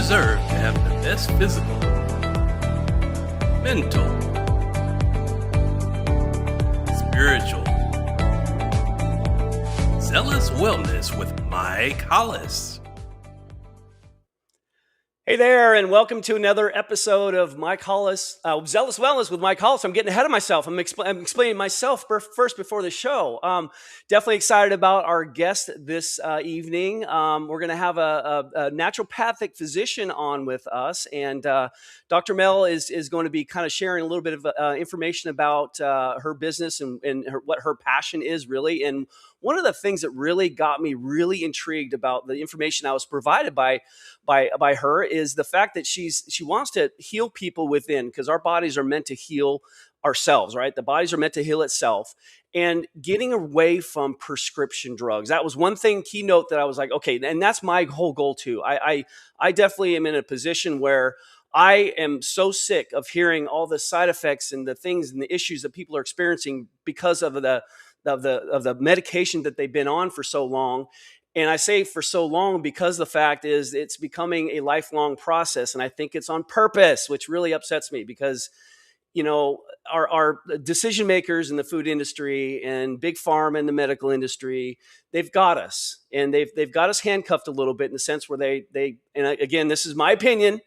deserve to have the best physical, mental, spiritual. Zealous Wellness with Mike Hollis. Hey there, and welcome to another episode of Mike Hollis, Zealous Wellness with Mike Hollis. I'm getting ahead of myself. I'm explaining myself first before the show. Definitely excited about our guest this evening. We're going to have a naturopathic physician on with us, and Dr. Mel is going to be kind of sharing a little bit of information about her business and what her passion is really. And one of the things that really got me really intrigued about the information I was provided by her is the fact that she wants to heal people within, because our bodies are meant to heal ourselves, right? The bodies are meant to heal itself, and getting away from prescription drugs. That was one thing, keynote, that I was like, okay, and that's my whole goal too. I definitely am in a position where I am so sick of hearing all the side effects and the things and the issues that people are experiencing because of the medication that they've been on for so long. And I say for so long because the fact is it's becoming a lifelong process. And I think it's on purpose, which really upsets me because, you know, our decision makers in the food industry and big pharma and the medical industry, they've got us, and they've got us handcuffed a little bit in the sense where they and again, this is my opinion.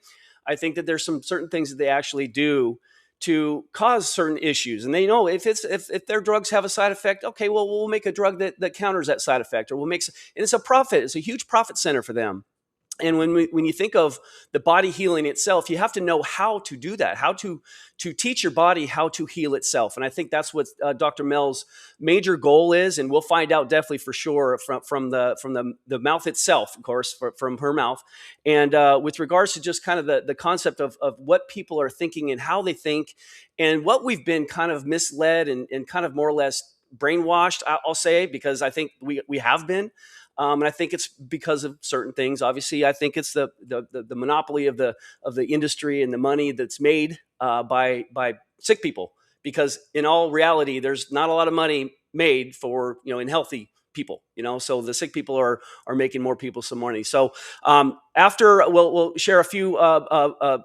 I think that there's some certain things that they actually do to cause certain issues. And they know if their drugs have a side effect, okay, well, we'll make a drug that counters that side effect, or we'll make, and it's a profit. It's a huge profit center for them. And when you think of the body healing itself, you have to know how to do that, how to teach your body how to heal itself. And I think that's what Dr. Mel's major goal is. And we'll find out definitely for sure from the mouth itself, of course, from her mouth. And with regards to just kind of the concept of what people are thinking and how they think, and what we've been kind of misled and kind of more or less brainwashed, I'll say, because I think we have been. And I think it's because of certain things. Obviously, I think it's the monopoly of the industry and the money that's made by sick people. Because in all reality, there's not a lot of money made for, in healthy people. So the sick people are making more people some money. So after we'll share a few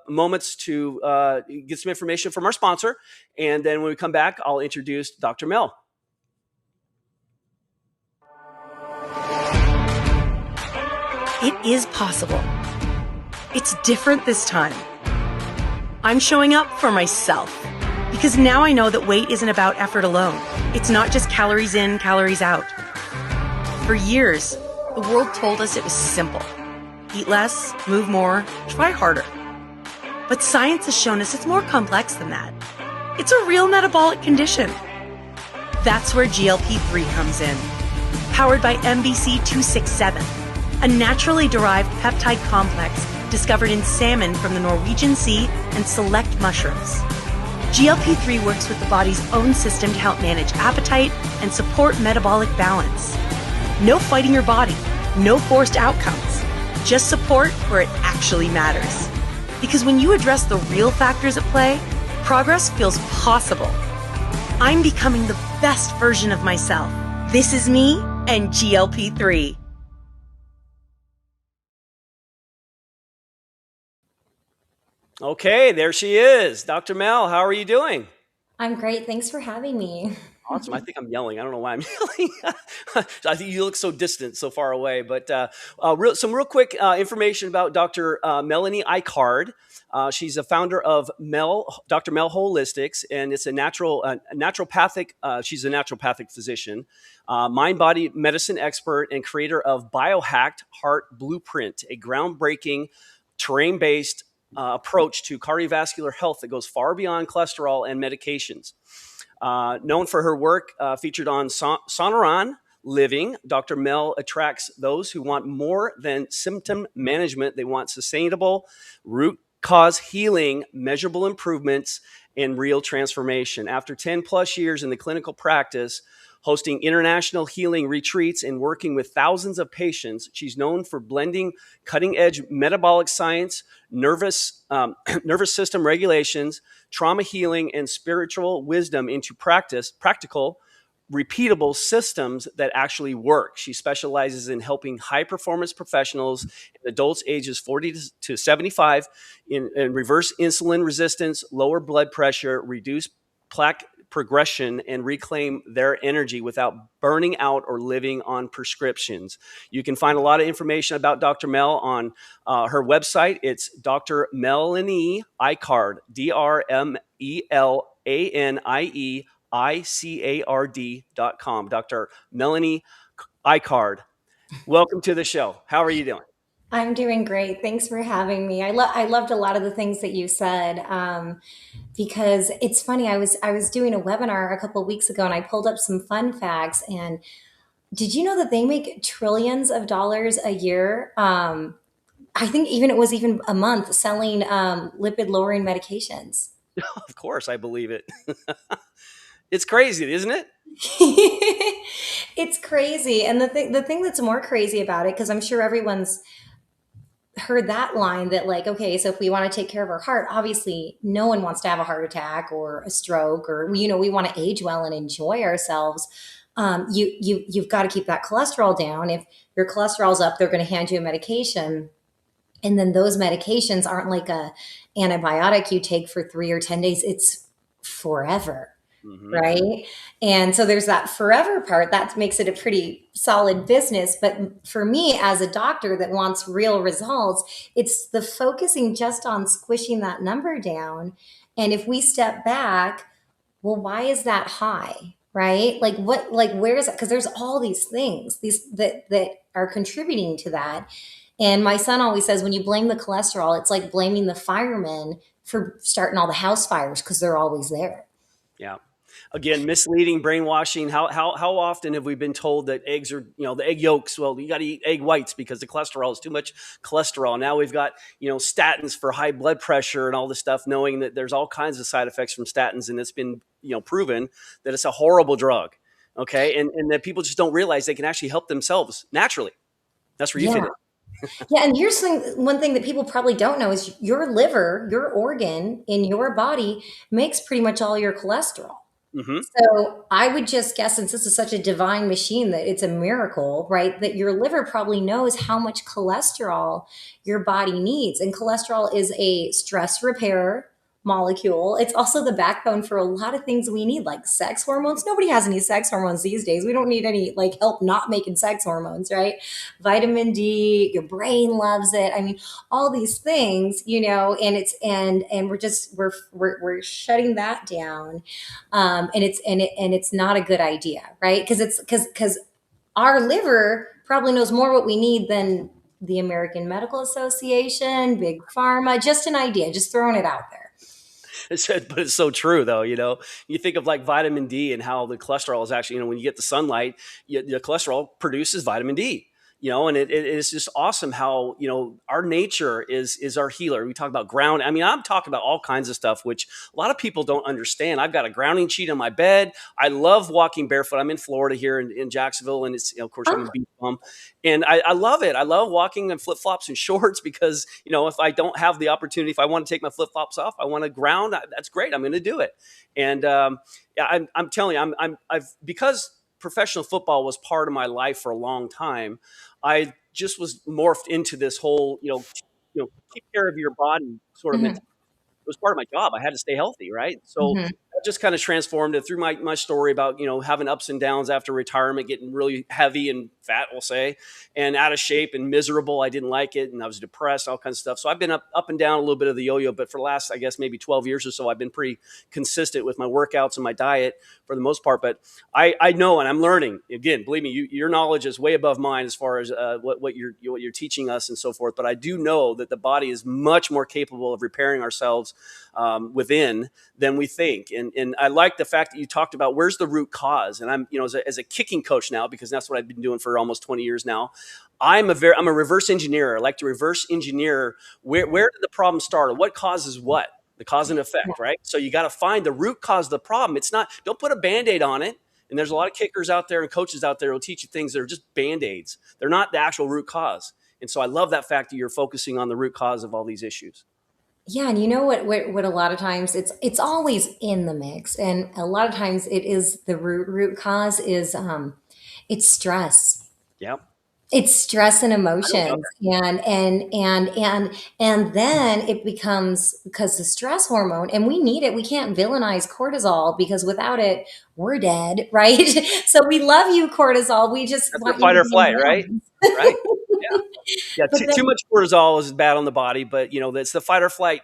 moments to get some information from our sponsor, and then when we come back, I'll introduce Dr. Mel. It is possible. It's different this time. I'm showing up for myself because now I know that weight isn't about effort alone. It's not just calories in, calories out. For years, the world told us it was simple. Eat less, move more, try harder. But science has shown us it's more complex than that. It's a real metabolic condition. That's where GLP-3 comes in. Powered by MBC 267. A naturally derived peptide complex discovered in salmon from the Norwegian Sea and select mushrooms. GLP-3 works with the body's own system to help manage appetite and support metabolic balance. No fighting your body, no forced outcomes, just support where it actually matters. Because when you address the real factors at play, progress feels possible. I'm becoming the best version of myself. This is me and GLP-3. Okay, there she is. Dr. Mel, how are you doing? I'm great. Thanks for having me. Awesome. I think I'm yelling. I don't know why I'm yelling. I think you look so distant, so far away. But some real quick information about Dr. Melanie Icard. She's a founder of Dr. Mel Holistics, and it's a naturopathic. She's a naturopathic physician, mind-body medicine expert, and creator of Biohacked Heart Blueprint, a groundbreaking terrain-based approach to cardiovascular health that goes far beyond cholesterol and medications. Known for her work featured on Sonoran Living, Dr. Mel attracts those who want more than symptom management. They want sustainable root cause healing, measurable improvements, and real transformation. After 10 plus years in the clinical practice, hosting international healing retreats and working with thousands of patients, she's known for blending cutting-edge metabolic science, nervous system regulations, trauma healing, and spiritual wisdom into practical, repeatable systems that actually work. She specializes in helping high performance professionals and adults ages 40 to 75 in reverse insulin resistance, lower blood pressure, reduce plaque progression, and reclaim their energy without burning out or living on prescriptions. You can find a lot of information about Dr. Mel on her website. It's Dr. Melanie Icard, DrMelanie Dr. Melanie Icard. Welcome to the show. How are you doing? I'm doing great. Thanks for having me. I loved a lot of the things that you said, because it's funny. I was doing a webinar a couple of weeks ago, and I pulled up some fun facts. And did you know that they make trillions of dollars a year? I think it was even a month selling lipid lowering medications. Of course, I believe it. It's crazy, isn't it? It's crazy. And the thing that's more crazy about it, because I'm sure everyone's heard that line that, like, okay, so if we want to take care of our heart, obviously no one wants to have a heart attack or a stroke, or, we want to age well and enjoy ourselves. You've got to keep that cholesterol down. If your cholesterol's up, they're going to hand you a medication. And then those medications aren't like a antibiotic you take for 3 or 10 days. It's forever. Mm-hmm. Right. And so there's that forever part that makes it a pretty solid business. But for me, as a doctor that wants real results, it's the focusing just on squishing that number down. And if we step back, well, why is that high? Right? Where is it? Because there's all these things that are contributing to that. And my son always says, when you blame the cholesterol, it's like blaming the firemen for starting all the house fires, because they're always there. Yeah. Again, misleading, brainwashing. How often have we been told that eggs are, the egg yolks, well, you got to eat egg whites because the cholesterol is too much cholesterol. Now we've got, statins for high blood pressure and all this stuff, knowing that there's all kinds of side effects from statins. And it's been, proven that it's a horrible drug. Okay. And that people just don't realize they can actually help themselves naturally. That's where you fit in. Yeah. And here's one thing that people probably don't know is your liver, your organ in your body, makes pretty much all your cholesterol. Mm-hmm. So I would just guess, since this is such a divine machine, that it's a miracle, right? That your liver probably knows how much cholesterol your body needs. And cholesterol is a stress repair molecule. It's also the backbone for a lot of things we need, like sex hormones. Nobody has any sex hormones these days. We don't need any help not making sex hormones, right? Vitamin D, your brain loves it. I mean, all these things, and it's and we're shutting that down, and it's not a good idea, right? Because our liver probably knows more what we need than the American Medical Association, Big Pharma. Just an idea, just throwing it out there. But it's so true, though. You think of like vitamin D and how the cholesterol is actually, when you get the sunlight, the cholesterol produces vitamin D. And it is just awesome how, our nature is our healer. We talk about ground. I mean, I'm talking about all kinds of stuff, which a lot of people don't understand. I've got a grounding sheet on my bed. I love walking barefoot. I'm in Florida here in Jacksonville. And it's, of course, I'm a beach bum. And I love it. I love walking in flip flops and shorts because, if I don't have the opportunity, if I want to take my flip flops off, I want to ground. That's great. I'm going to do it. And I'm telling you, because professional football was part of my life for a long time, I just was morphed into this whole, take care of your body sort of mentality. It was part of my job. I had to stay healthy, right? So that just kind of transformed it through my story about, having ups and downs after retirement, getting really heavy and fat, we'll say, and out of shape and miserable. I didn't like it, and I was depressed, all kinds of stuff. So I've been up and down a little bit of the yo-yo, but for the last, I guess, maybe 12 years or so, I've been pretty consistent with my workouts and my diet for the most part. But I know, and I'm learning. Again, believe me, your knowledge is way above mine as far as what you're teaching us and so forth. But I do know that the body is much more capable of repairing ourselves within than we think. And I like the fact that you talked about where's the root cause. And I'm, as a kicking coach now, because that's what I've been doing for almost 20 years now. I'm a reverse engineer. I like to reverse engineer where did the problem start, or what causes what, the cause and effect, right? So you got to find the root cause of the problem. It's not, don't put a Band-Aid on it. And there's a lot of kickers out there and coaches out there who will teach you things that are just Band-Aids. They're not the actual root cause. And so I love that fact that you're focusing on the root cause of all these issues. Yeah, and you know what a lot of times it's always in the mix, and a lot of times it is the root cause is it's stress. Yeah. It's stress and I don't know emotions, and then it becomes, because the stress hormone, and we need it. We can't villainize cortisol, because without it we're dead, right? So we love you, cortisol. We just that's the want you fight to or be in flight, right? balance. Right. Yeah, But too then much cortisol is bad on the body, but that's the fight or flight,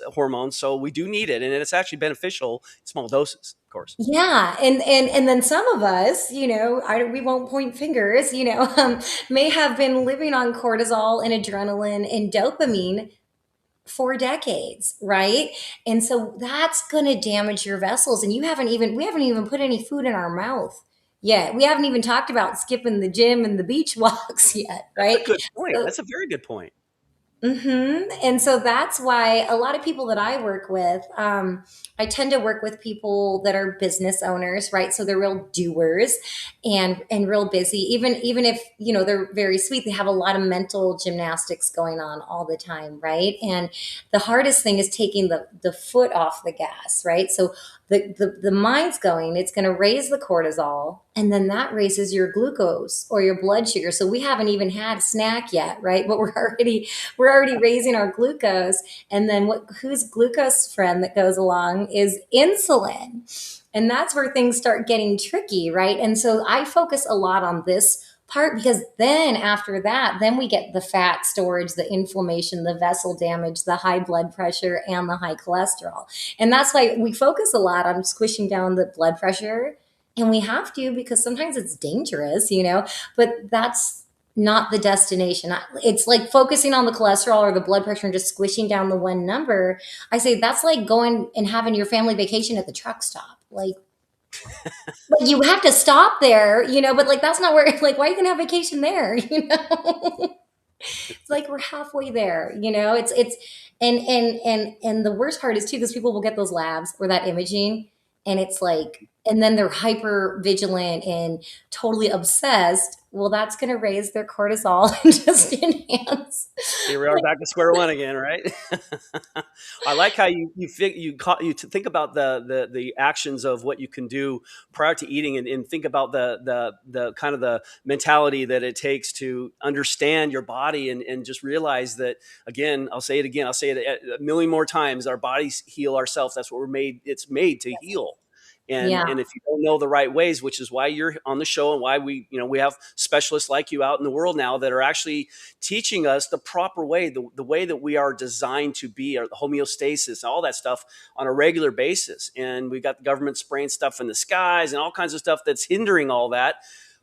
hormone. So we do need it, and it's actually beneficial in small doses, of course. yeah, and then some of us, we won't point fingers, may have been living on cortisol and adrenaline and dopamine for decades, right? And so that's going to damage your vessels. And we haven't even put any food in our mouth yet. We haven't even talked about skipping the gym and the beach walks yet, That's a right? good point. So That's a very good point. And so that's why a lot of people that I work with, I tend to work with people that are business owners, right? So they're real doers and real busy. Even if they're very sweet, they have a lot of mental gymnastics going on all the time, right? And the hardest thing is taking the foot off the gas, right? So the mind's going, it's going to raise the cortisol, and then that raises your glucose or your blood sugar. So we haven't even had a snack yet, right? But we're already raising our glucose. And then whose glucose friend that goes along is insulin. And that's where things start getting tricky, right? And so I focus a lot on this part, because then after that, then we get the fat storage, the inflammation, the vessel damage, the high blood pressure, and the high cholesterol. And that's why we focus a lot on squishing down the blood pressure. And we have to, because sometimes it's dangerous, but that's not the destination. It's like focusing on the cholesterol or the blood pressure and just squishing down the one number. I say that's like going and having your family vacation at the truck stop. Like you have to stop there, but like that's not where, like, why are you gonna have vacation there? It's like we're halfway there, it's and the worst part is too, because people will get those labs or that imaging, and it's like, and then they're hyper vigilant and totally obsessed. Well, that's going to raise their cortisol and just enhance. Here we are back to square one again, right? I like how you think about the actions of what you can do prior to eating, and think about the kind of the mentality that it takes to understand your body, and just realize that, again, I'll say it again, I'll say it a million more times, our bodies heal ourselves. That's what it's made to heal. Yeah. And if you don't know the right ways, which is why you're on the show, and why we have specialists like you out in the world now that are actually teaching us the proper way, the way that we are designed to be, or the homeostasis, all that stuff on a regular basis. And we got the government spraying stuff in the skies and all kinds of stuff that's hindering all that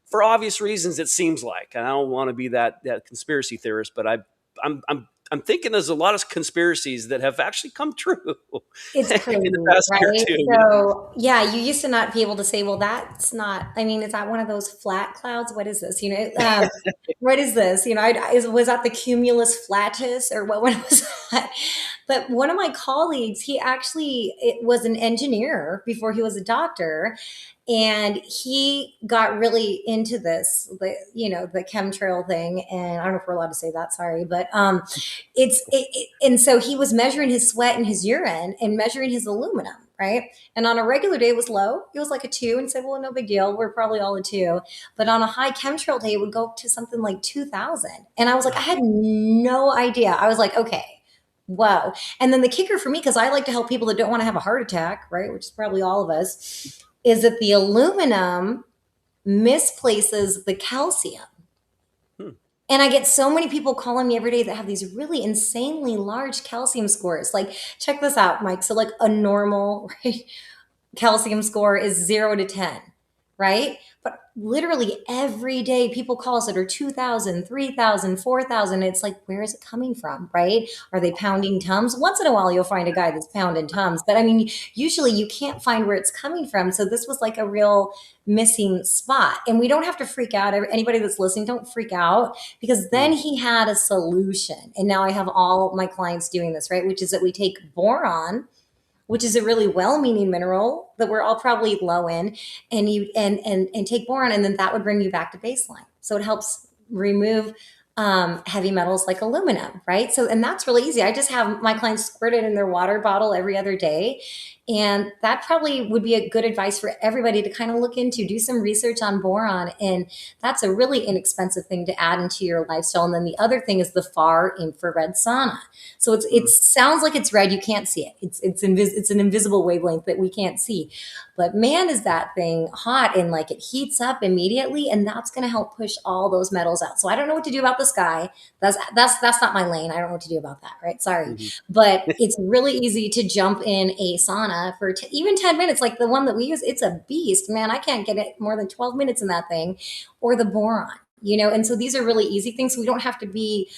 for obvious reasons, it seems like. And I don't want to be that conspiracy theorist, but I'm thinking there's a lot of conspiracies that have actually come true It's crazy, in the past year right? or two. So, yeah, you used to not be able to say, well, that's not, I mean, is that one of those flat clouds? What is this? What is this? Was that the cumulus flatus, or what was that? But one of my colleagues, it was an engineer before he was a doctor. And he got really into the chemtrail thing. And I don't know if we're allowed to say that, sorry, but and so he was measuring his sweat and his urine and measuring his aluminum, right? And on a regular day it was low. It was like a 2, and said, well, no big deal. We're probably all a 2. But on a high chemtrail day, it would go up to something like 2,000. And I was like, I had no idea. I was like, okay, whoa. And then the kicker for me, because I like to help people that don't want to have a heart attack, right? Which is probably all of us, is that the aluminum misplaces the calcium. And I get so many people calling me every day that have these really insanely large calcium scores. Like, check this out, Mike. So like a normal, right, calcium score is 0 to 10, right? But literally every day people call us that are 2,000, 3,000, 4,000. It's like, where is it coming from, right? Are they pounding Tums? Once in a while you'll find a guy that's pounding Tums. But I mean, usually you can't find where it's coming from. So this was like a real missing spot. And we don't have to freak out. Anybody that's listening, don't freak out, because then he had a solution. And now I have all my clients doing this, right? Which is that we take boron, which is a really well-meaning mineral that we're all probably low in, and you and take boron, and then that would bring you back to baseline. So it helps remove heavy metals like aluminum, right? So, and that's really easy. I just have my clients squirt it in their water bottle every other day. And that probably would be a good advice for everybody to kind of look into, do some research on boron. And that's a really inexpensive thing to add into your lifestyle. And then the other thing is the far infrared sauna. So it sounds like it's red. You can't see it. It's an invisible wavelength that we can't see. But man, is that thing hot, and like it heats up immediately, and that's going to help push all those metals out. So I don't know what to do about the sky. That's not my lane. I don't know what to do about that, right? Sorry. But it's really easy to jump in a sauna for even 10 minutes. Like the one that we use, it's a beast, man. I can't get it more than 12 minutes in that thing, or the boron, and so these are really easy things. So we don't have to be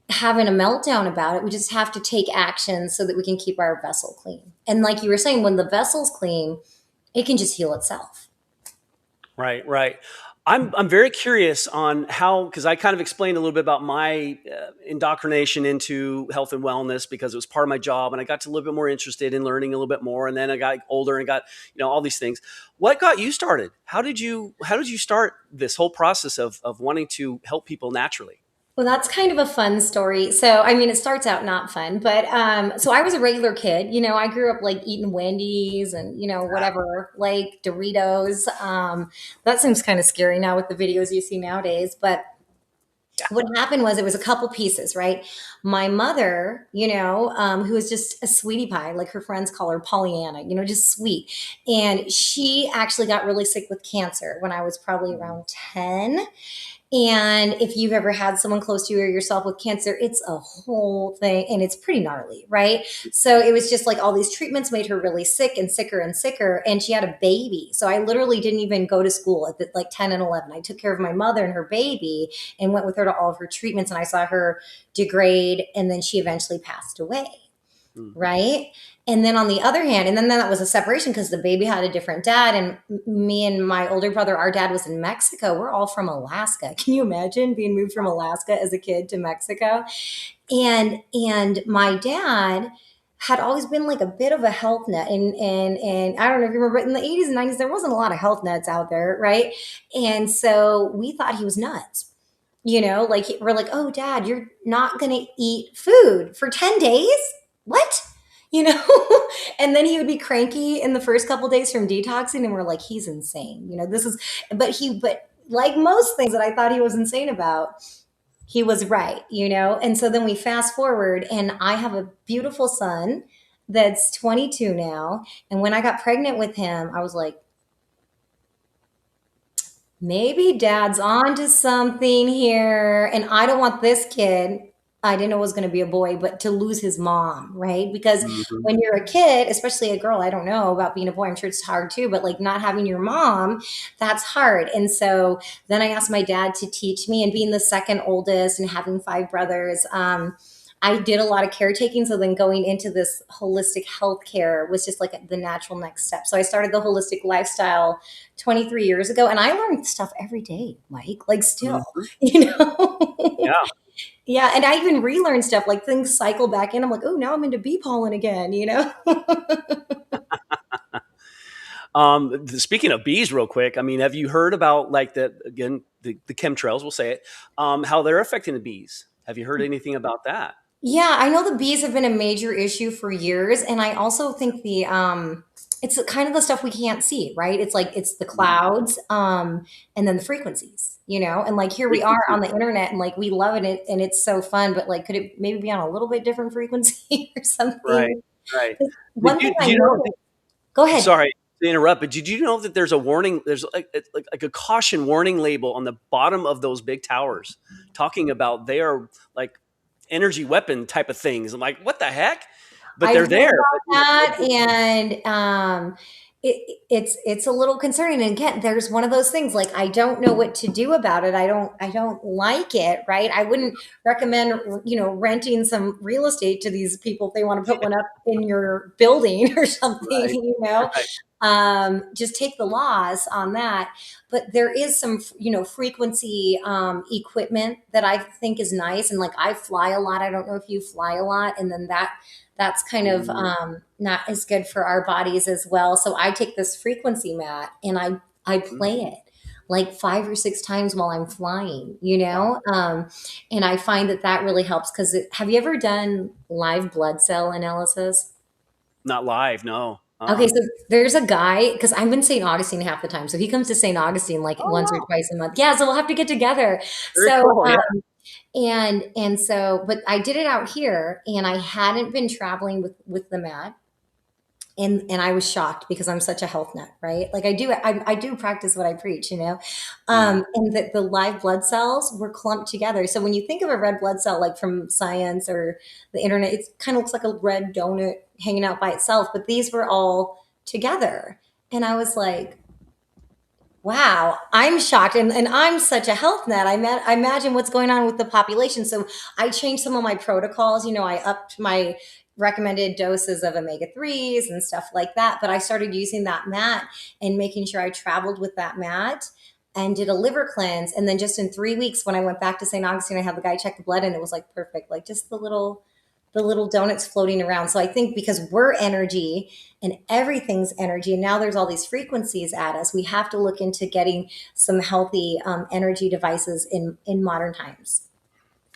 having a meltdown about it. We just have to take action so that we can keep our vessel clean. And like you were saying, when the vessel's clean, it can just heal itself. Right, right. I'm very curious on how, because I kind of explained a little bit about my indoctrination into health and wellness because it was part of my job, and I got a little bit more interested in learning a little bit more, and then I got older and got all these things. What got you started? How did you start this whole process of wanting to help people naturally? Well, that's kind of a fun story. So, I mean, it starts out not fun, but so I was a regular kid. I grew up like eating Wendy's and whatever, like Doritos. That seems kind of scary now with the videos you see nowadays. But what happened was, it was a couple pieces, right? My mother, who was just a sweetie pie, like her friends call her Pollyanna, just sweet. And she actually got really sick with cancer when I was probably around 10. And if you've ever had someone close to you or yourself with cancer, it's a whole thing, and it's pretty gnarly, right? So it was just like all these treatments made her really sick and sicker and sicker, and she had a baby. So I literally didn't even go to school at like 10 and 11. I took care of my mother and her baby and went with her to all of her treatments, and I saw her degrade, and then she eventually passed away, right? And then on the other hand, and then that was a separation because the baby had a different dad, and me and my older brother, our dad was in Mexico. We're all from Alaska. Can you imagine being moved from Alaska as a kid to Mexico? And my dad had always been like a bit of a health nut. And I don't know if you remember, but in the 80s and 90s, there wasn't a lot of health nuts out there, right? And so we thought he was nuts. Like we're like, oh, Dad, you're not going to eat food for 10 days? What? And then he would be cranky in the first couple of days from detoxing, and we're like, he's insane. But like most things that I thought he was insane about, he was right, And so then we fast forward, and I have a beautiful son that's 22 now. And when I got pregnant with him, I was like, maybe Dad's onto something here. And I don't want this kid, I didn't know it was going to be a boy, but to lose his mom, right? Because when you're a kid, especially a girl, I don't know about being a boy, I'm sure it's hard too, but like not having your mom, that's hard. And so then I asked my dad to teach me, and being the second oldest and having 5 brothers, I did a lot of caretaking. So then going into this holistic healthcare was just like the natural next step. So I started the holistic lifestyle 23 years ago, and I learned stuff every day, Mike, like still, Yeah. Yeah, and I even relearn stuff, like things cycle back in. I'm like, oh, now I'm into bee pollen again, Speaking of bees real quick, I mean, have you heard about like the chemtrails, we'll say it, how they're affecting the bees? Have you heard anything about that? Yeah, I know the bees have been a major issue for years. And I also think it's kind of the stuff we can't see, right? It's like, it's the clouds, and then the frequencies, and like here we are on the internet, and like we love it, and it's so fun, but like, could it maybe be on a little bit different frequency or something? Right. One thing I know. Go ahead. Sorry to interrupt, but did you know that there's a warning, there's like a caution warning label on the bottom of those big towers talking about they are like energy weapon type of things? I'm like, what the heck? But they're there. That, and it's a little concerning. And again, there's one of those things, like I don't know what to do about it. I don't like it, right? I wouldn't recommend renting some real estate to these people if they want to put one up in your building or something. Right. Just take the loss on that. But there is some frequency equipment that I think is nice, and like I fly a lot. I don't know if you fly a lot, and then that's kind of not as good for our bodies as well. So I take this frequency mat and I play it like 5 or 6 times while I'm flying, you know? And I find that really helps because have you ever done live blood cell analysis? Not live, no. Okay, so there's a guy, because I'm in St. Augustine half the time. So he comes to St. Augustine like Oh, once or wow. twice a month. Yeah, so we'll have to get together. Very So cool. Yeah. and so, but I did it out here, and I hadn't been traveling with the mat. And I was shocked because I'm such a health nut, right? Like I do practice what I preach, you know? And that the live blood cells were clumped together. So when you think of a red blood cell, like from science or the internet, it kind of looks like a red donut hanging out by itself, but these were all together. And I was like, wow, I'm shocked. And I'm such a health nut. I imagine what's going on with the population. So I changed some of my protocols. You know, I upped my recommended doses of omega-3s and stuff like that. But I started using that mat and making sure I traveled with that mat and did a liver cleanse. And then just in 3 weeks, when I went back to St. Augustine, I had the guy check the blood and it was like perfect, like just the little donuts floating around. So I think because we're energy and everything's energy, and now there's all these frequencies at us, we have to look into getting some healthy energy devices in modern times.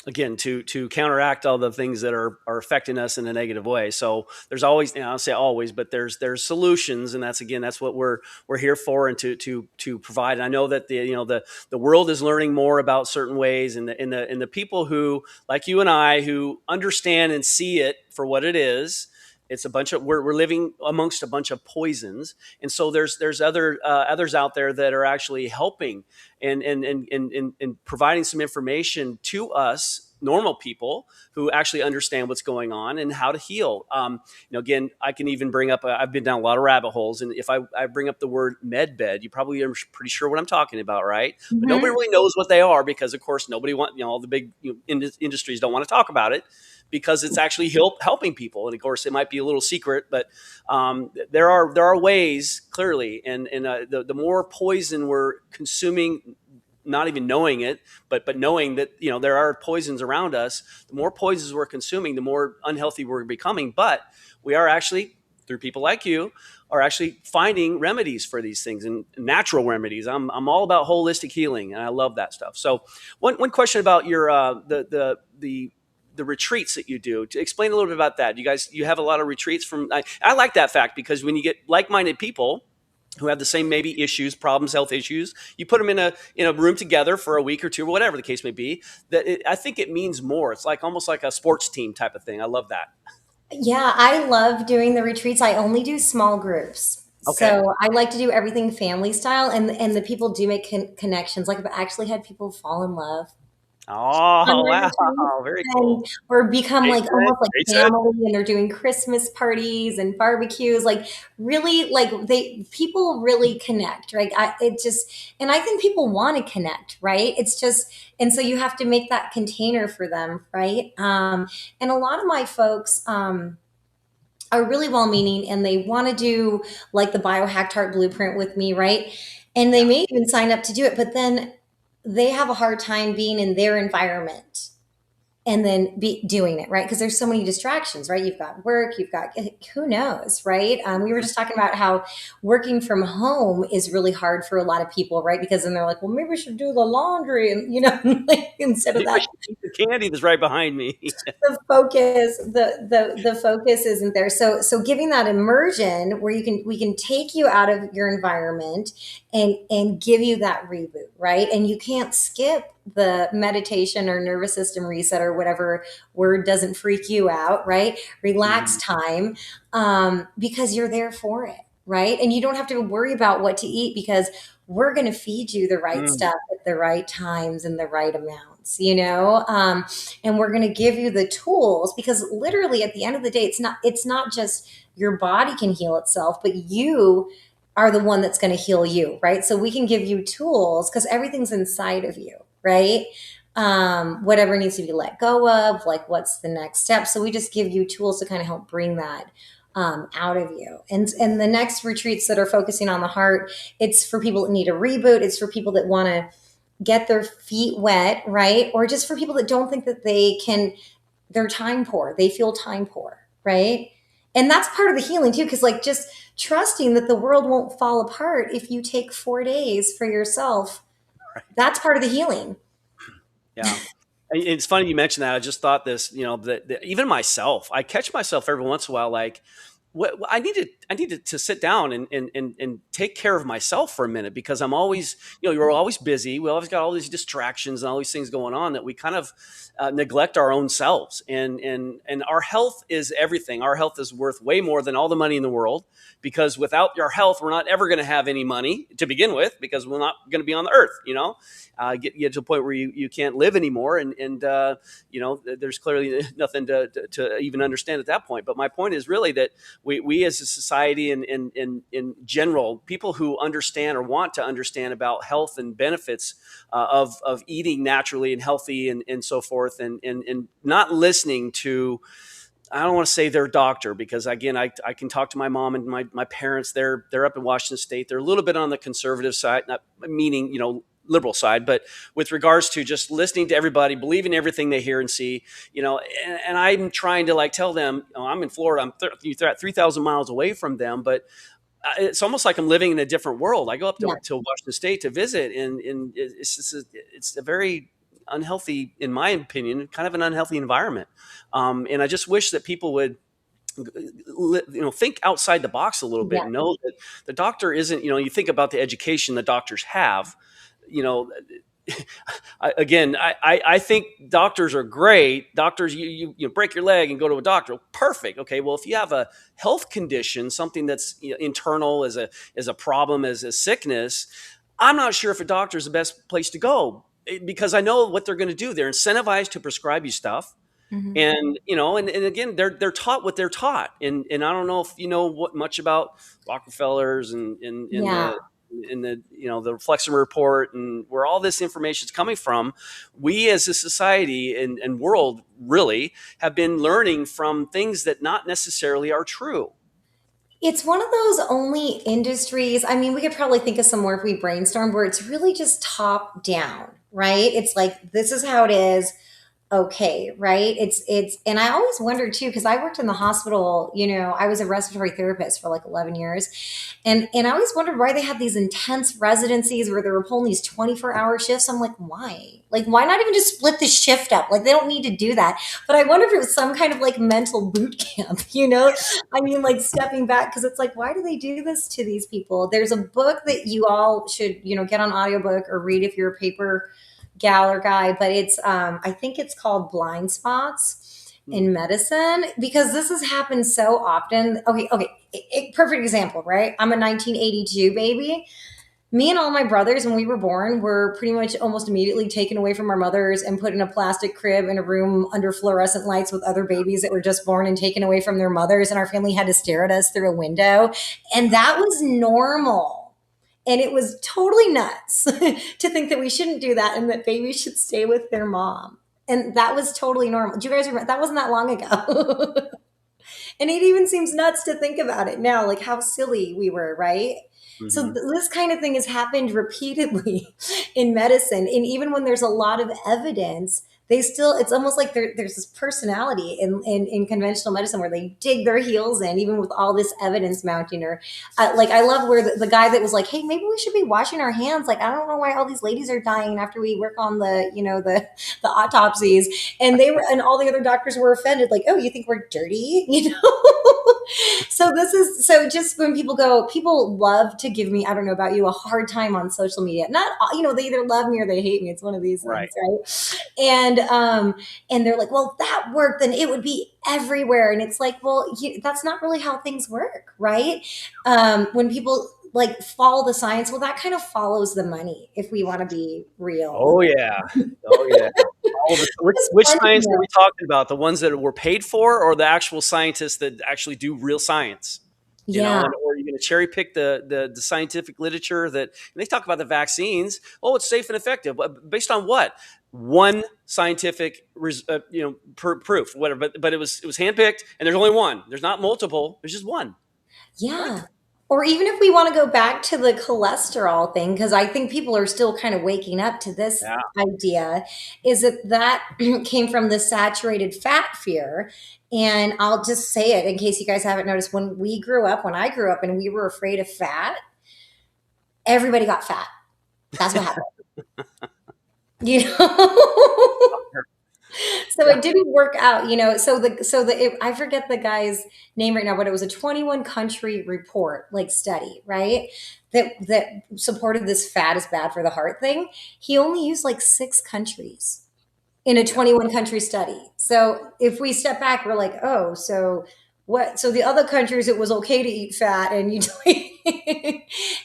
Again, to counteract all the things that are affecting us in a negative way. So there's always, you know, I'll say always, but there's solutions, and that's what we're here for, and to provide. And I know that the world is learning more about certain ways, and the people who, like you and I, who understand and see it for what it is. It's a bunch of we're living amongst a bunch of poisons, and so there's others out there that are actually helping and providing some information to us normal people who actually understand what's going on and how to heal. Again, I can even bring up. I've been down a lot of rabbit holes, and if I bring up the word med bed, you probably are pretty sure what I'm talking about, right? Mm-hmm. But nobody really knows what they are because, of course, nobody all the big industries don't want to talk about it, because it's actually helping people. And of course, it might be a little secret, but there are ways, clearly. And the more poison we're consuming, not even knowing it, but knowing that there are poisons around us, the more poisons we're consuming, the more unhealthy we're becoming. But we are actually, through people like you, are actually finding remedies for these things, and natural remedies. I'm all about holistic healing, and I love that stuff. So one question about your the retreats that you do. To explain a little bit about that. You have a lot of retreats I like that fact, because when you get like-minded people who have the same maybe issues, problems, health issues, you put them in a room together for a week or two, or whatever the case may be, I think it means more. It's like almost like a sports team type of thing. I love that. Yeah, I love doing the retreats. I only do small groups. Okay. So I like to do everything family style, and the people do make connections. Like I've actually had people fall in love. Oh, wow. Very cool. Or become like almost like Jason. family, and they're doing Christmas parties and barbecues. Like really, like people really connect, right? And I think people want to connect, right? It's just, and so you have to make that container for them, right? And a lot of my folks, are really well-meaning, and they want to do like the Biohacked Heart Blueprint with me, right? And they may even sign up to do it, but then they have a hard time being in their environment and then be doing it, right? Because there's so many distractions, right? You've got work, you've got, who knows, right? We were just talking about how working from home is really hard for a lot of people, right? Because then they're like, well, maybe we should do the laundry, and like, instead of Maybe I that, should eat the candy that's right behind me. the focus isn't there. So giving that immersion where we can take you out of your environment and give you that reboot, right? And you can't skip the meditation or nervous system reset or whatever word doesn't freak you out, right? Relax time, because you're there for it, right? And you don't have to worry about what to eat, because we're going to feed you the right stuff at the right times and the right amounts, and we're going to give you the tools, because literally at the end of the day, it's not just your body can heal itself, but you are the one that's going to heal you, right? So we can give you tools because everything's inside of you, right? Whatever needs to be let go of, like what's the next step. So we just give you tools to kind of help bring that out of you. And the next retreats that are focusing on the heart, it's for people that need a reboot. It's for people that want to get their feet wet, right? Or just for people that don't think that they're time poor. They feel time poor, right? And that's part of the healing too, because like just trusting that the world won't fall apart if you take 4 days for yourself That's part of the healing. Yeah. It's funny you mentioned that. I just thought this, that even myself, I catch myself every once in a while, like, I needed to sit down and take care of myself for a minute, because I'm always, you're always busy. We always got all these distractions and all these things going on that we kind of neglect our own selves. And our health is everything. Our health is worth way more than all the money in the world, because without your health, we're not ever going to have any money to begin with, because we're not going to be on the earth, get to a point where you can't live anymore. And there's clearly nothing to even understand at that point. But my point is really that we as a society and in general, people who understand or want to understand about health and benefits of eating naturally and healthy and so forth, and not listening to, I don't want to say their doctor, because again, I can talk to my mom and my parents. They're up in Washington State. They're a little bit on the conservative side, not meaning, liberal side, but with regards to just listening to everybody, believing everything they hear and see, and I'm trying to tell them, I'm in Florida, I'm 3,000 miles away from them, but it's almost like I'm living in a different world. I go up to Washington State to visit, and it's a very unhealthy, in my opinion, kind of an unhealthy environment. And I just wish that people would think outside the box a little bit, and know that the doctor isn't, you think about the education the doctors have, I think doctors are great. Doctors, you break your leg and go to a doctor. Perfect. Okay. Well, if you have a health condition, something that's internal as a problem, as a sickness, I'm not sure if a doctor is the best place to go, because I know what they're going to do. They're incentivized to prescribe you stuff. Mm-hmm. And, and again, they're taught what they're taught. And I don't know if you know much about Rockefellers and the Flexner report and where all this information is coming from. We as a society and world really have been learning from things that not necessarily are true. It's one of those only industries. I mean, we could probably think of some more if we brainstorm, where it's really just top down, right? It's like, this is how it is. Okay. Right. And I always wondered too, because I worked in the hospital, I was a respiratory therapist for 11 years. And I always wondered why they had these intense residencies where they were pulling these 24-hour shifts. I'm like, why? Why not even just split the shift up? They don't need to do that. But I wonder if it was some kind of mental boot camp, I mean, stepping back, because it's why do they do this to these people? There's a book that you all should, get on audiobook or read if you're a paper gal or guy, but it's I think it's called Blind Spots in Medicine, because this has happened so often. Okay, perfect example, right? I'm a 1982 baby. Me and all my brothers, when we were born, were pretty much almost immediately taken away from our mothers and put in a plastic crib in a room under fluorescent lights with other babies that were just born and taken away from their mothers, and our family had to stare at us through a window, and that was normal. And it was totally nuts to think that we shouldn't do that and that babies should stay with their mom. And that was totally normal. Do you guys remember? That wasn't that long ago. And it even seems nuts to think about it now, how silly we were, right? Mm-hmm. So this kind of thing has happened repeatedly in medicine. And even when there's a lot of evidence, it's almost like there's this personality in conventional medicine where they dig their heels in, even with all this evidence mounting. Or I love where the guy that was like, hey, maybe we should be washing our hands. I don't know why all these ladies are dying after we work on the autopsies. And all the other doctors were offended. Oh, you think we're dirty? So just when people love to give me, I don't know about you, a hard time on social media. Not, they either love me or they hate me. It's one of these things, right? And they're like, well, that worked, then it would be everywhere. And it's well, that's not really how things work, right? When people follow the science, well, that kind of follows the money, if we want to be real. Oh yeah. Which science are we talking about? The ones that were paid for, or the actual scientists that actually do real science? Or are you going to cherry pick the scientific literature that, and they talk about the vaccines? Oh, it's safe and effective. Based on what? One scientific, proof, whatever. But it was handpicked, and there's only one. There's not multiple. There's just one. Yeah. Right. Or even if we want to go back to the cholesterol thing, because I think people are still kind of waking up to this idea, is that came from the saturated fat fear. And I'll just say it in case you guys haven't noticed, when I grew up and we were afraid of fat, everybody got fat. That's what happened. You know? So it didn't work out, you know. I forget the guy's name right now, but it was a 21 country report, like study, right? That supported this fat is bad for the heart thing. He only used like 6 countries in a 21 country study. So if we step back, we're like, oh, so what? So the other countries, it was okay to eat fat, and you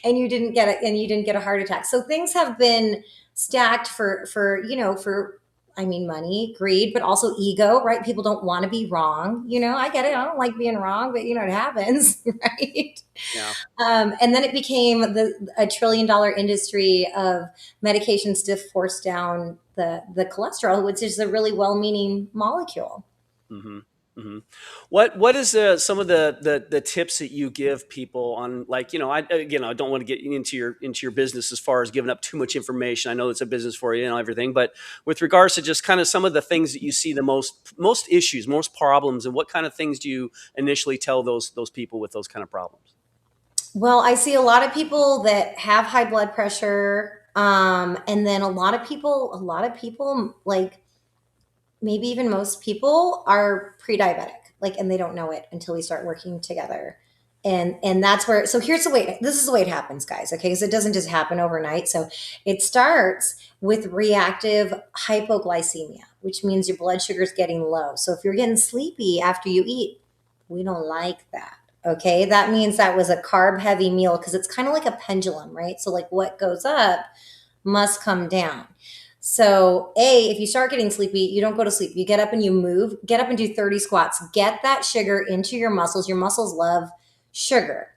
and you didn't get it, and you didn't get a heart attack. So things have been stacked for you know for I mean money, greed, but also ego, right? People don't want to be wrong. You know, I get it. I don't like being wrong, but you know it happens, right? Yeah. And then it became a $1 trillion industry of medications to force down the cholesterol, which is a really well-meaning molecule. Mm-hmm. Mm-hmm. What is some of the tips that you give people on, like, you know, I don't want to get into your business as far as giving up too much information. I know it's a business for you and everything, but with regards to just kind of some of the things that you see the most issues, most problems, and what kind of things do you initially tell those people with those kind of problems? Well, I see a lot of people that have high blood pressure, and then a lot of people, like maybe even most people are pre-diabetic, like, and they don't know it until we start working together. And that's where, so here's the way, this is the way it happens, guys. Okay. Cause it doesn't just happen overnight. So it starts with reactive hypoglycemia, which means your blood sugar is getting low. So if you're getting sleepy after you eat, we don't like that. Okay. That means that was a carb heavy meal, because it's kind of like a pendulum, right? So like what goes up must come down. So if you start getting sleepy, you don't go to sleep. You get up and you move, get up and do 30 squats, get that sugar into your muscles. Your muscles love sugar.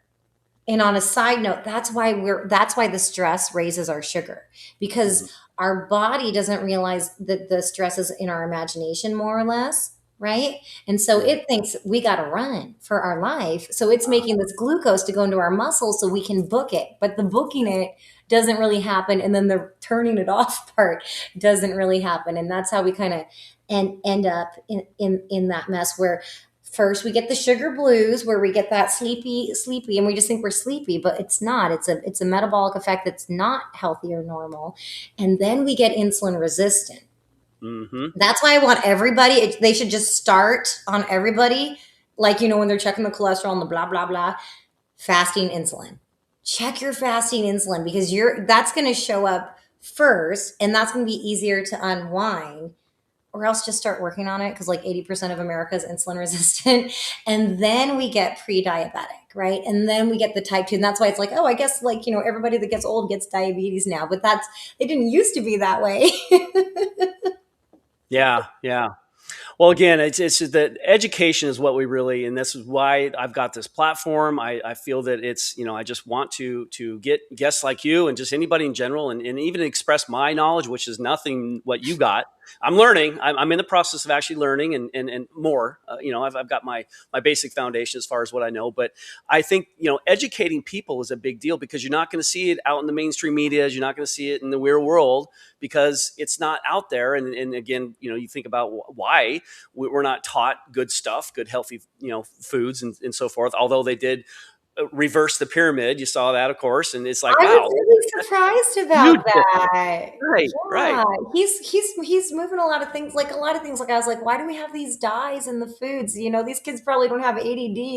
And on a side note, that's why the stress raises our sugar, because our body doesn't realize that the stress is in our imagination, more or less. Right. And so it thinks we got to run for our life. So it's making this glucose to go into our muscles so we can book it. But the booking it doesn't really happen. And then the turning it off part doesn't really happen. And that's how we kind of end up in that mess where first we get the sugar blues, where we get that sleepy, and we just think we're sleepy, but it's not. It's a metabolic effect that's not healthy or normal. And then we get insulin resistant. Mm-hmm. That's why I want everybody, they should just start on everybody, like, you know, when they're checking the cholesterol and the blah, blah, blah, fasting insulin. Check your fasting insulin, because that's going to show up first, and that's going to be easier to unwind, or else just start working on it, because like 80% of America is insulin resistant. And then we get pre-diabetic, right? And then we get the type 2. And that's why it's like, oh, I guess, like, you know, everybody that gets old gets diabetes now, but it didn't used to be that way. Yeah. Yeah. Well, again, it's that education is what we really, and this is why I've got this platform. I feel that it's, you know, I just want to get guests like you and just anybody in general, and even express my knowledge, which is nothing what you got. I'm learning. I'm in the process of actually learning and more. You know, I've got my basic foundation as far as what I know. But I think, you know, educating people is a big deal, because you're not going to see it out in the mainstream media. You're not going to see it in the real world, because it's not out there. And again, you know, you think about why we're not taught good stuff, good healthy, you know, foods and so forth. Although they did reverse the pyramid. You saw that, of course, and it's like, I wow, was really surprised about that. Right, Yeah, right. he's moving a lot of things. Like I was like, why do we have these dyes in the foods? You know, these kids probably don't have ADD.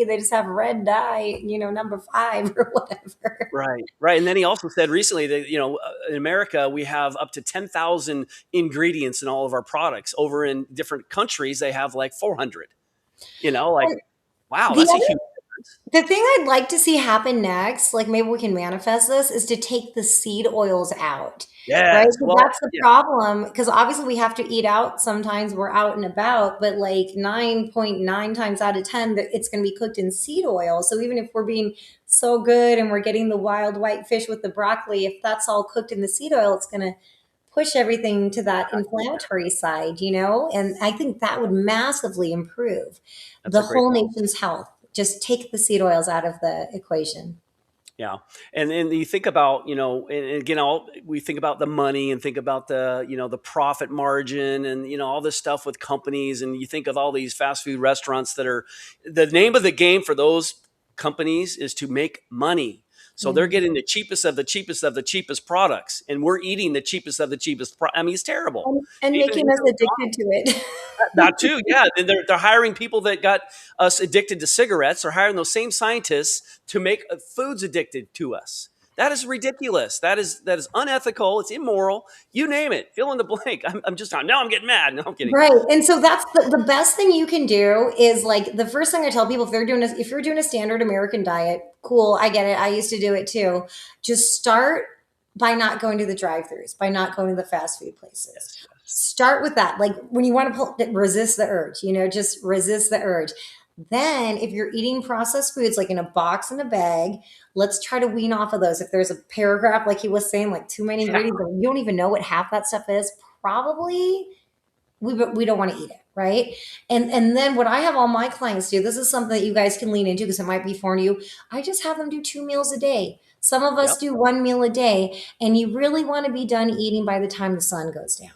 They just have red dye, you know, number 5 or whatever. Right, right. And then he also said recently that, you know, in America, we have up to 10,000 ingredients in all of our products. Over in different countries, they have like 400. You know, like, wow, that's a huge difference. The thing I'd like to see happen next, like maybe we can manifest this, is to take the seed oils out. Yes. Right? Well, That's the yeah. problem, because obviously we have to eat out. Sometimes we're out and about, but like 9.9 times out of 10, it's going to be cooked in seed oil. So even if we're being so good and we're getting the wild white fish with the broccoli, if that's all cooked in the seed oil, it's going to push everything to that inflammatory side, you know? And I think that would massively improve the whole nation's health. Just take the seed oils out of the equation. Yeah. And then you think about, you know, and again, we think about the money and think about the, you know, the profit margin and, you know, all this stuff with companies. And you think of all these fast food restaurants that are, the name of the game for those companies is to make money. So they're getting the cheapest of the cheapest of the cheapest products, and we're eating the cheapest of the cheapest. I mean, it's terrible. And Even making us addicted to it. that too, yeah. And they're hiring people that got us addicted to cigarettes. They're hiring those same scientists to make foods addicted to us. That is ridiculous. That is unethical. It's immoral. You name it. Fill in the blank. I'm just now. I'm getting mad. No, I'm kidding. Right. And so that's the best thing you can do is like the first thing I tell people, if you're doing a standard American diet, cool. I get it. I used to do it too. Just start by not going to the drive-throughs, by not going to the fast food places. Yes. Start with that. Like when you want to resist the urge, just resist the urge. Then if you're eating processed foods, like in a box and a bag, let's try to wean off of those. If there's a paragraph, like he was saying, like too many ingredients, you don't even know what half that stuff is, probably we don't want to eat it. Right. And then what I have all my clients do, this is something that you guys can lean into because it might be foreign to you. I just have them do 2 meals a day. Some of us do 1 meal a day, and you really want to be done eating by the time the sun goes down.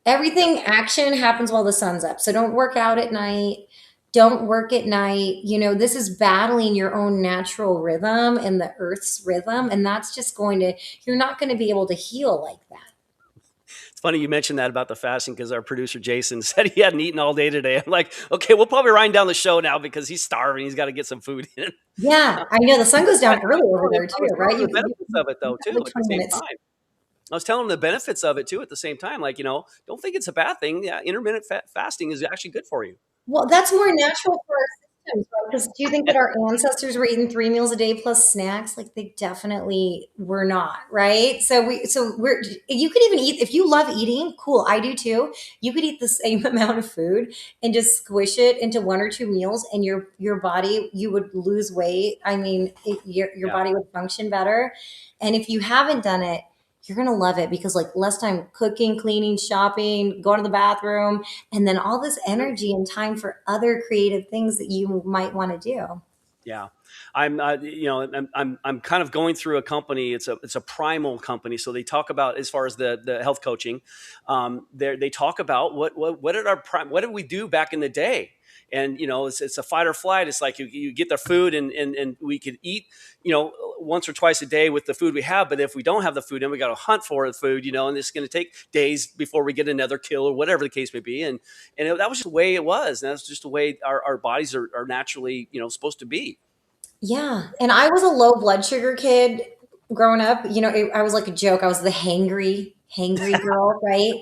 Everything action happens while the sun's up. So don't work out at night. Don't work at night. This is battling your own natural rhythm and the earth's rhythm. And that's just you're not going to be able to heal like that. It's funny you mentioned that about the fasting because our producer Jason said he hadn't eaten all day today. I'm like, okay, we'll probably wind down the show now because he's starving. He's got to get some food in. Yeah, I know the sun goes down early over there too, right? The benefits of it though, too, at the same time. I was telling them the benefits of it too at the same time. Like, don't think it's a bad thing. Yeah, intermittent fasting is actually good for you. Well, that's more natural for our systems, right? Because do you think that our ancestors were eating 3 meals a day plus snacks? Like they definitely were not, right? You could even eat, if you love eating, cool, I do too. You could eat the same amount of food and just squish it into 1 or 2 meals, and your body, you would lose weight. I mean, your body would function better. And if you haven't done it, you're going to love it because like less time cooking, cleaning, shopping, going to the bathroom, and then all this energy and time for other creative things that you might want to do. Yeah. I'm kind of going through a company. It's a primal company. So they talk about, as far as the health coaching, they talk about what did we do back in the day? And, it's a fight or flight. It's like you get the food and we could eat, once or twice a day with the food we have. But if we don't have the food, then we got to hunt for the food, and it's going to take days before we get another kill or whatever the case may be. And that was just the way it was. And that's just the way our bodies are naturally, supposed to be. Yeah. And I was a low blood sugar kid growing up. I was like a joke. I was the hangry girl, right?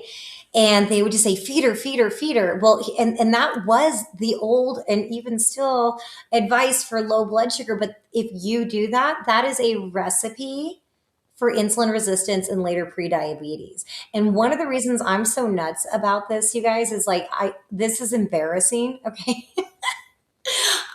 And they would just say, feed her, feed her, feed her. Well, and that was the old and even still advice for low blood sugar. But if you do that, that is a recipe for insulin resistance and later prediabetes. And one of the reasons I'm so nuts about this, you guys, is like, this is embarrassing. Okay.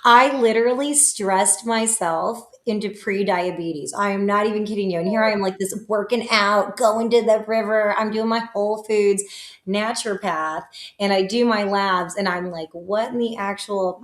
I literally stressed myself into pre-diabetes. I am not even kidding you. And here I am like this working out, going to the river. I'm doing my Whole Foods naturopath and I do my labs and I'm like, what in the actual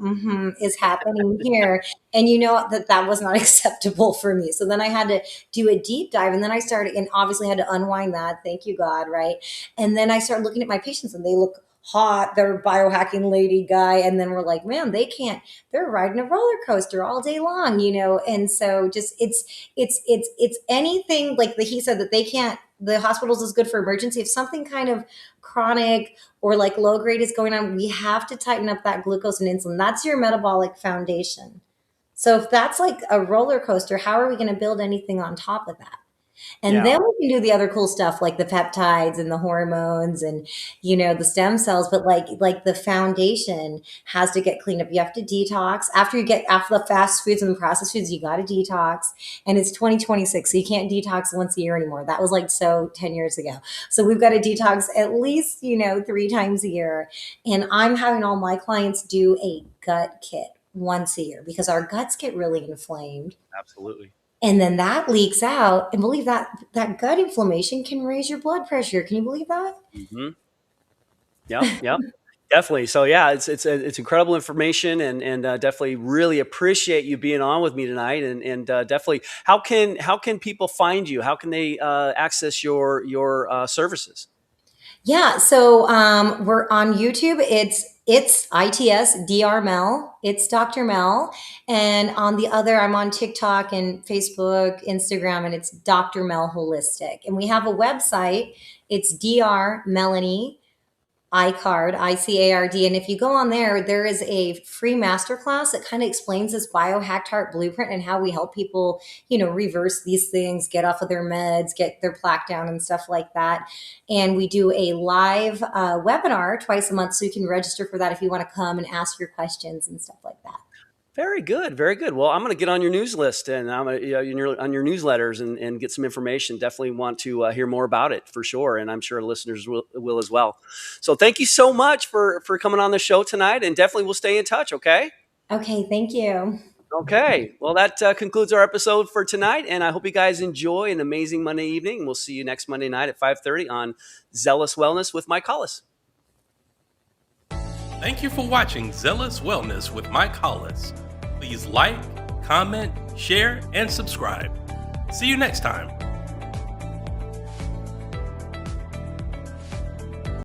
is happening here? And that was not acceptable for me. So then I had to do a deep dive and then I started and obviously had to unwind that. Thank you, God. Right. And then I started looking at my patients and they look hot, they're biohacking lady guy. And then we're like, man, they're riding a roller coaster all day long, And so just, it's anything like he said that they can't, the hospitals is good for emergency. If something kind of chronic or like low grade is going on, we have to tighten up that glucose and insulin. That's your metabolic foundation. So if that's like a roller coaster, how are we going to build anything on top of that? And then we can do the other cool stuff like the peptides and the hormones and, the stem cells. But like the foundation has to get cleaned up. You have to detox. After you get off the fast foods and the processed foods, you got to detox. And it's 2026. So you can't detox once a year anymore. That was 10 years ago. So we've got to detox at least, 3 times a year. And I'm having all my clients do a gut kit once a year because our guts get really inflamed. Absolutely. And then that leaks out, and believe that gut inflammation can raise your blood pressure. Can you believe that? Mm-hmm. Yeah, definitely. So yeah, it's incredible information, and definitely really appreciate you being on with me tonight. And definitely, how can people find you? How can they access your services? Yeah, so we're on YouTube. It's ITS Dr. Mel. It's Dr. Mel, and on the other, I'm on TikTok and Facebook, Instagram, and it's Dr. Mel Holistic. And we have a website. It's Dr. Melanie Icard, ICARD. And if you go on there, there is a free masterclass that kind of explains this Biohacked Heart Blueprint and how we help people, reverse these things, get off of their meds, get their plaque down and stuff like that. And we do a live webinar twice a month. So you can register for that if you want to come and ask your questions and stuff like that. Very good. Very good. Well, I'm going to get on your news list and I'm on your newsletters and get some information. Definitely want to hear more about it for sure. And I'm sure listeners will as well. So thank you so much for coming on the show tonight, and definitely we'll stay in touch. Okay. Okay. Thank you. Okay. Well, that concludes our episode for tonight. And I hope you guys enjoy an amazing Monday evening. We'll see you next Monday night at 5:30 on Zealous Wellness with Mike Hollis. Thank you for watching Zealous Wellness with Mike Hollis. Please like, comment, share, and subscribe. See you next time.